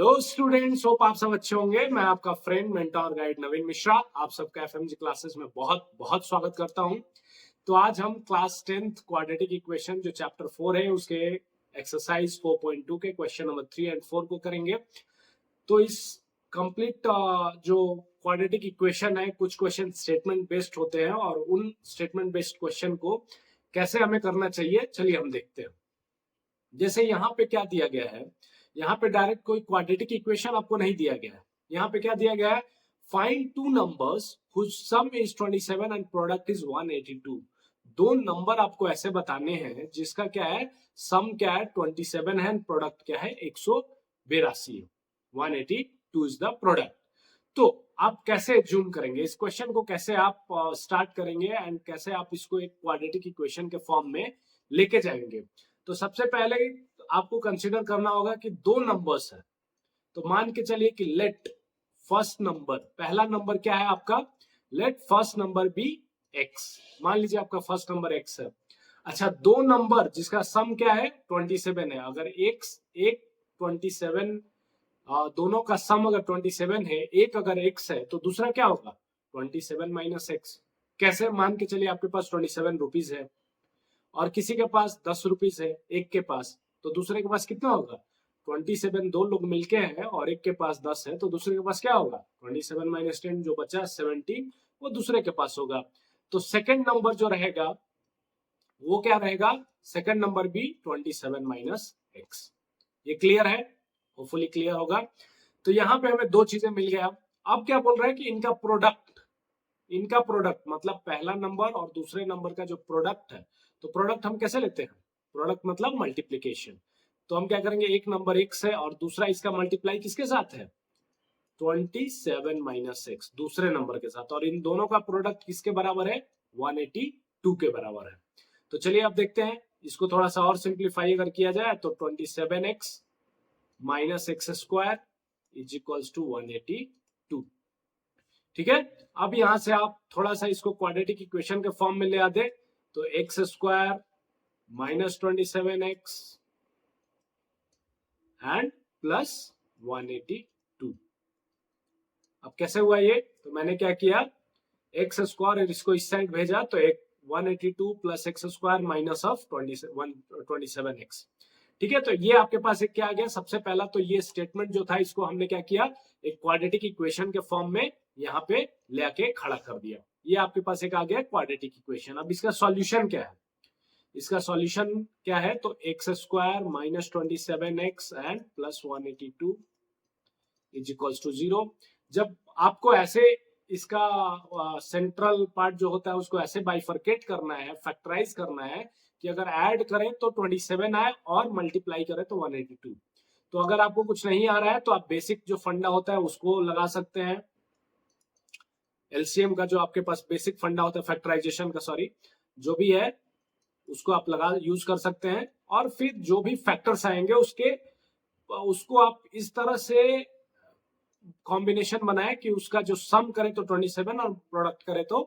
Hello students, hope आप सब अच्छे होंगे। मैं आपका फ्रेंड मेंटर गाइड नवीन मिश्रा आप सबका एफएमजी क्लासेस में बहुत बहुत स्वागत करता हूं। तो आज हम क्लास 10th क्वाड्रेटिक इक्वेशन जो चैप्टर 4 है उसके एक्सरसाइज 4.2 के क्वेश्चन नंबर 3 एंड 4 को करेंगे। तो इस कंप्लीट जो क्वाड्रेटिक इक्वेशन है, कुछ क्वेश्चन स्टेटमेंट बेस्ड होते हैं और उन स्टेटमेंट बेस्ड क्वेश्चन को कैसे हमें करना चाहिए, चलिए हम देखते हैं। जैसे यहाँ पे क्या दिया गया है, यहाँ पे डायरेक्ट कोई क्वाड्रेटिक इक्वेशन आपको नहीं दिया गया है। यहाँ पे क्या दिया गया है, find two numbers whose sum is 27 and product is 182। दो नंबर आपको ऐसे बताने हैं जिसका क्या है, सम क्या है 27 है एंड प्रोडक्ट क्या है 182 है। 182 इज द प्रोडक्ट। तो आप कैसे जूम करेंगे इस क्वेश्चन को, कैसे आप स्टार्ट करेंगे एंड कैसे आप इसको एक क्वाड्रेटिक इक्वेशन के फॉर्म में लेके जाएंगे। तो सबसे पहले आपको कंसीडर करना होगा कि दो नंबर्स है। तो मान के चलिए कि लेट फर्स्ट नंबर, पहला नंबर क्या है आपका, let first number be x. मान लीजिए आपका फर्स्ट नंबर एक्स है। अच्छा, दो नंबर जिसका सम क्या है 27 है। अगर एक 27, दोनों का सम अगर 27 है, एक अगर एक्स है तो दूसरा क्या होगा 27 माइनस एक्स। कैसे, मान के चलिए आपके पास 27 रुपीज है और किसी के पास 10 रुपीज है एक के पास, तो दूसरे के पास कितना होगा 27। दो लोग मिलके हैं और एक के पास 10 है तो दूसरे के पास क्या होगा 27 माइनस 10 जो बचा 17 वो दूसरे के पास होगा। तो सेकंड नंबर जो रहेगा वो क्या रहेगा, सेकंड नंबर भी 27 माइनस एक्स। ये क्लियर है, होपफुली क्लियर होगा। तो यहाँ पे हमें दो चीजें मिल गया। अब क्या बोल रहा है कि इनका प्रोडक्ट मतलब पहला नंबर और दूसरे नंबर का जो प्रोडक्ट है, तो प्रोडक्ट हम कैसे लेते हैं, प्रोडक्ट मतलब मल्टीप्लीकेशन। तो हम क्या करेंगे, एक नंबर एक्स है और दूसरा इसका मल्टीप्लाई किसके साथ है 27 माइनस एक्स दूसरे नंबर के साथ, और इन दोनों का प्रोडक्ट किसके बराबर है 182 के बराबर है। तो चलिए अब देखते हैं इसको थोड़ा सा और सिंप्लीफाई अगर किया जाए तो 27x minus x square is equals to 182। ठीक है, अब यहां से आप थोड़ा सा इसको क्वाड्रेटिक इक्वेशन के फॉर्म में ले आते तो x square minus 27x and plus 182। अब कैसे हुआ ये, तो मैंने क्या किया, एक्स स्क्वायर इसको इस साइड भेजा तो एक 182 plus x square minus of 27x। ठीक है, तो ये आपके पास एक क्या आ गया, सबसे पहला तो ये स्टेटमेंट जो था इसको हमने क्या किया, एक क्वाड्रेटिक इक्वेशन के फॉर्म में यहाँ पे लेके खड़ा कर दिया। ये आपके पास एक आ गया क्वाड्रेटिक इक्वेशन। अब इसका सॉल्यूशन क्या है, इसका सॉल्यूशन क्या है, तो x square minus 27x and plus 182 is equals to 0। जब आपको ऐसे इसका सेंट्रल पार्ट जो होता है उसको ऐसे बाइफरकेट करना है, फैक्टराइज करना है कि अगर ऐड करें तो 27 आए और मल्टीप्लाई करें तो 182। तो अगर आपको कुछ नहीं आ रहा है तो आप बेसिक जो फंडा होता है उसको लगा सकते हैं। एलसीएम का जो आपके पास बेसिक फंडा होता है फैक्टराइजेशन का, सॉरी, जो भी है उसको आप लगा यूज कर सकते हैं। और फिर जो भी फैक्टर्स आएंगे उसको आप इस तरह से कॉम्बिनेशन बनाए कि उसका जो सम करे तो 27 और प्रोडक्ट करे तो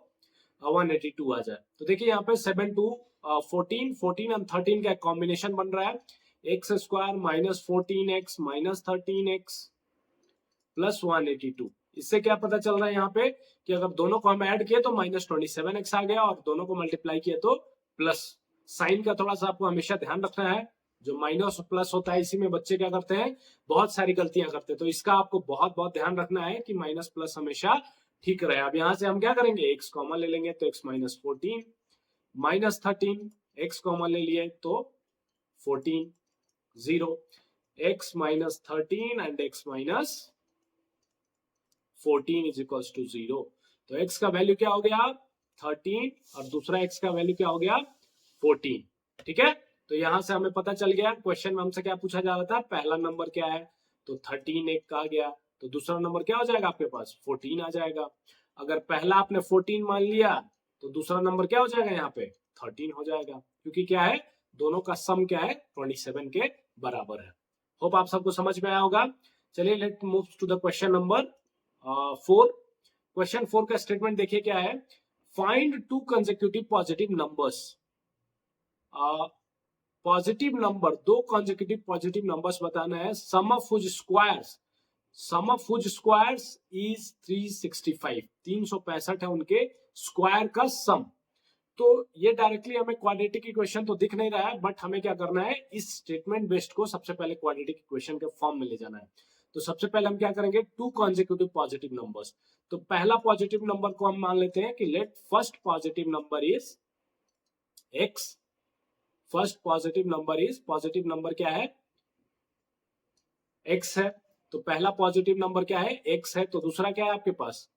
182 आ जाए। तो देखिए यहाँ पे 7 2 14 एंड 13 का कॉम्बिनेशन बन रहा है, x square minus 14x minus 13x plus 182। इससे क्या पता चल रहा है यहाँ पे कि अगर दोनों को हम ऐड किए तो माइनस 27x आ गया और दोनों को मल्टीप्लाई किए तो प्लस। साइन का थोड़ा सा आपको हमेशा ध्यान रखना है, जो माइनस प्लस होता है इसी में बच्चे क्या करते हैं, बहुत सारी गलतियां करते हैं। तो इसका आपको बहुत बहुत ध्यान रखना है कि माइनस प्लस हमेशा ठीक रहे। अब यहां से हम क्या करेंगे, एक्स कॉमन ले लेंगे तो x minus 14 minus 13, x common ले लिए तो 14 0, x minus 13 and x minus 14 is equals to 0। तो x का वैल्यू क्या हो गया 13 और दूसरा x का वैल्यू क्या हो गया 14। ठीक है, तो यहां से हमें पता चल गया, क्वेश्चन में हमसे क्या पूछा जा रहा था, पहला नंबर क्या है तो 13 एक का आ गया, तो दूसरा नंबर क्या हो जाएगा आपके पास 14 आ जाएगा। अगर पहला आपने 14 मान लिया तो दूसरा नंबर क्या हो जाएगा यहाँ पे 13 हो जाएगा, क्योंकि क्या है दोनों का सम क्या है 27 के बराबर है। होप आप सबको समझ में आया होगा। चलिए let move to the question number 4। Question 4 का स्टेटमेंट देखिए क्या है, find two consecutive positive numbers. Positive number, दो कंसेक्यूटिव पॉजिटिव नंबर्स बताना है, sum of whose squares sum of whose squares is 365, 365 है उनके स्क्वायर का सम। तो ये डायरेक्टली हमें क्वाड्रेटिक इक्वेशन तो दिख नहीं रहा है, बट हमें क्या करना है, इस स्टेटमेंट बेस्ड को सबसे पहले क्वाड्रेटिक इक्वेशन के फॉर्म में ले जाना है। तो सबसे पहले हम क्या करेंगे, टू कॉन्जिक्यूटिव पॉजिटिव नंबर्स। तो पहला पॉजिटिव नंबर को हम मान लेते हैं कि let first positive number is x। First positive number क्या है, x है। तो पहला पॉजिटिव नंबर क्या है, x है। तो दूसरा क्या है आपके पास,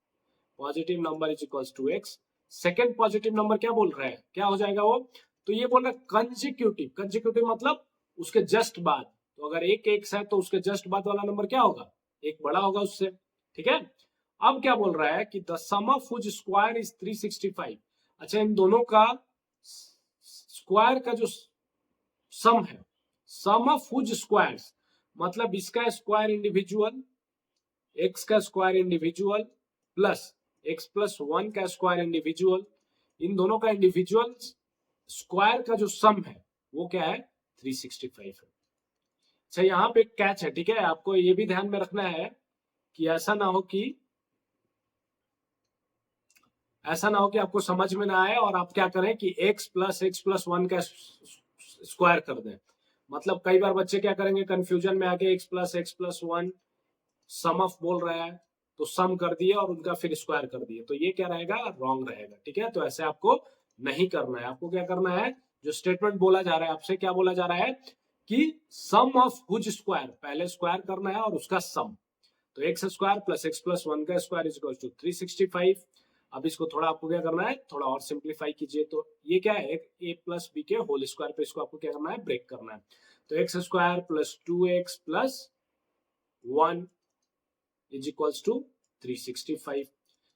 positive number is equals to x। Second positive number क्या बोल रहा है, क्या हो जाएगा वो, तो ये बोल रहा है कंजिक्यूटिव। कंजिक्यूटिव मतलब उसके जस्ट बाद। तो अगर एक x है तो उसके जस्ट बाद वाला नंबर क्या होगा, एक बड़ा होगा उससे। ठीक है, अब क्या बोल रहा है कि the sum of whose square is 365। अच्छा, इन दोनों का स्क्वायर का जो सम है, सम ऑफ हुज स्क्वायर्स मतलब इसका स्क्वायर इंडिविजुअल, x का स्क्वायर इंडिविजुअल प्लस x+1 का स्क्वायर इंडिविजुअल, इन दोनों का इंडिविजुअल स्क्वायर का जो सम है वो क्या है, 365 है। अच्छा, यहाँ पे कैच है, ठीक है, आपको ये भी ध्यान में रखना है कि ऐसा ना हो कि आपको समझ में ना आए और आप क्या करें कि x+1 का स्क्वायर कर दें। मतलब कई बार बच्चे क्या करेंगे, कंफ्यूजन में आके x+1 सम ऑफ बोल रहा है तो सम कर दिए और उनका फिर स्क्वायर कर दिए, तो ये क्या रहेगा, रॉन्ग रहेगा। ठीक है, तो ऐसे आपको नहीं करना है। आपको क्या करना है, जो स्टेटमेंट बोला जा रहा है आपसे, क्या बोला जा रहा है कि सम ऑफ हुज स्क्वायर, पहले स्क्वायर करना है और उसका सम। तो एक्स स्क्वायर प्लस x+1 का स्क्वायर इज इक्वल टू 365। अब इसको थोड़ा आपको क्या करना है, थोड़ा और सिंप्लीफाई कीजिए। तो ये क्या है, a प्लस बी के होल स्क्वायर पे इसको आपको क्या करना है, ब्रेक करना है। तो x square plus 2x plus 1 is equals to 365।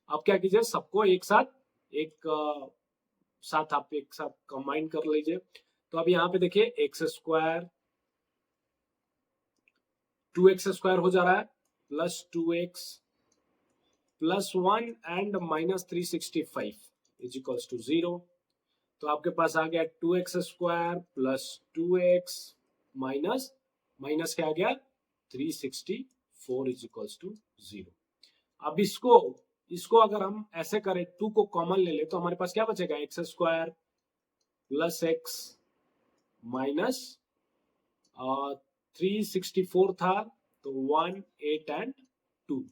अब क्या कीजिए, सबको एक साथ आप एक साथ कंबाइन कर लीजिए। तो अब यहाँ पे देखिए एक्स स्क्वायर 2x स्क्वायर हो जा रहा है plus 2x plus 1 and minus 365 is equals to 0। तो आपके पास आ गया 2x square plus 2x minus minus क्या आ गया 364 इज इक्वल्स टू 0। अब इसको अगर हम ऐसे करें, 2 को कॉमन ले ले तो हमारे पास क्या बचेगा, x square plus x minus 364 था तो 1 8 एंड 2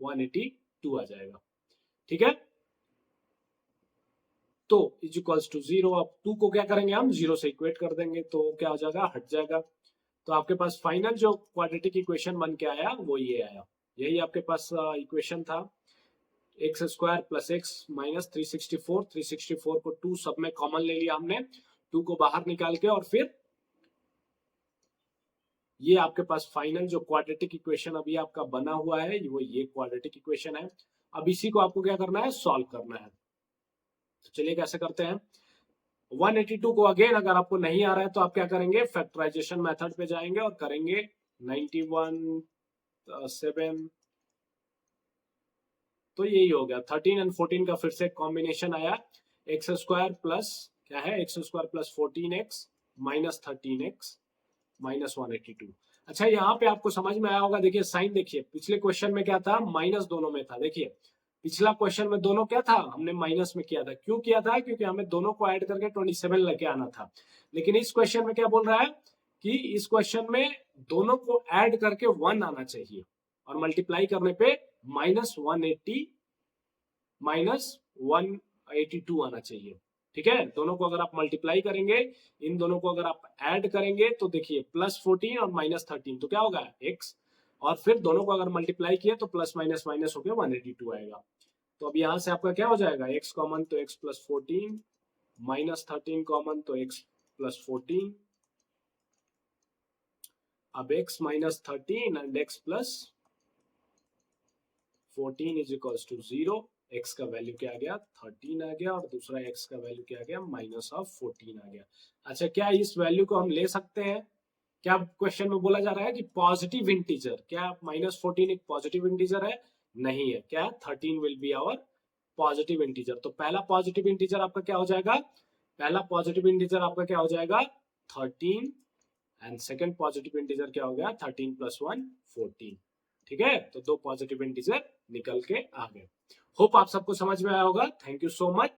182 आ जाएगा। ठीक है, तो इज इक्वल्स टू 0। अब 2 को क्या करेंगे, हम 0 से इक्वेट कर देंगे तो क्या हो जाएगा, हट जाएगा। तो आपके पास फाइनल जो क्वाड्रेटिक इक्वेशन बन के आया वो ये आया। यही आपके पास इक्वेशन था, x square plus x minus 364 को 2 सब में कॉमन ले लिया हमने, 2 को बाहर निकाल के, और फिर ये आपके पास फाइनल जो क्वाड्रेटिक इक्वेशन अभी आपका बना हुआ है वो ये क्वाड्रेटिक इक्वेशन है। अब इसी को आपको क्या करना है, सॉल्व करना है। तो चलिए कैसे करते हैं, 182 को अगेन अगर आपको नहीं आ रहा है तो आप क्या करेंगे, फैक्टराइजेशन मेथड पे जाएंगे और करेंगे 91 7, तो यही हो गया 13 एंड 14 का फिर से कॉम्बिनेशन आया, एक्स स्क्वायर प्लस क्या है, x square plus 14x minus 13x minus 182। अच्छा, यहाँ पे आपको समझ में आया होगा, देखिए साइन देखिए, पिछले क्वेश्चन में क्या था, माइनस दोनों में था। देखिए पिछला क्वेश्चन में दोनों क्या था, हमने माइनस में किया था। क्यों किया था, क्योंकि हमें दोनों को ऐड करके 27 लेके आना था। लेकिन इस क्वेश्चन में क्या बोल रहा है कि इस क्वेश्चन में दोनों को ऐड करके 1 आना चाहिए और मल्टीप्लाई करने पे -182 आना चाहिए। ठीक है, दोनों को अगर आप मल्टीप्लाई करेंगे, इन दोनों को अगर आप ऐड करेंगे तो देखिए +14 और -13 तो क्या होगा x, और फिर दोनों को अगर मल्टीप्लाई किया तो प्लस माइनस माइनस हो गया 182 आएगा। तो अब यहां से आपका क्या हो जाएगा, x कॉमन तो x प्लस 14 -13 कॉमन तो x प्लस 14। अब x minus 13 and x plus 14 is equals to 0। x का वैल्यू क्या आ गया, 13 आ गया, और दूसरा x का वैल्यू क्या आ गया, -14 आ गया। अच्छा, क्या इस वैल्यू को हम ले सकते हैं, क्या क्वेश्चन में बोला जा रहा है कि पॉजिटिव इंटीजर, क्या -14 एक पॉजिटिव इंटीजर है, नहीं है, क्या 13 will be our positive integer. तो पहला पॉजिटिव इंटीजर आपका क्या हो जाएगा, पहला पॉजिटिव इंटीजर आपका क्या हो जाएगा 13, एंड सेकेंड पॉजिटिव इंटीजर क्या हो गया 13 + 1 14। ठीक है, तो 2 पॉजिटिव इंटीजर निकल के आ गए। होप आप सबको समझ में आया होगा। Thank you so much.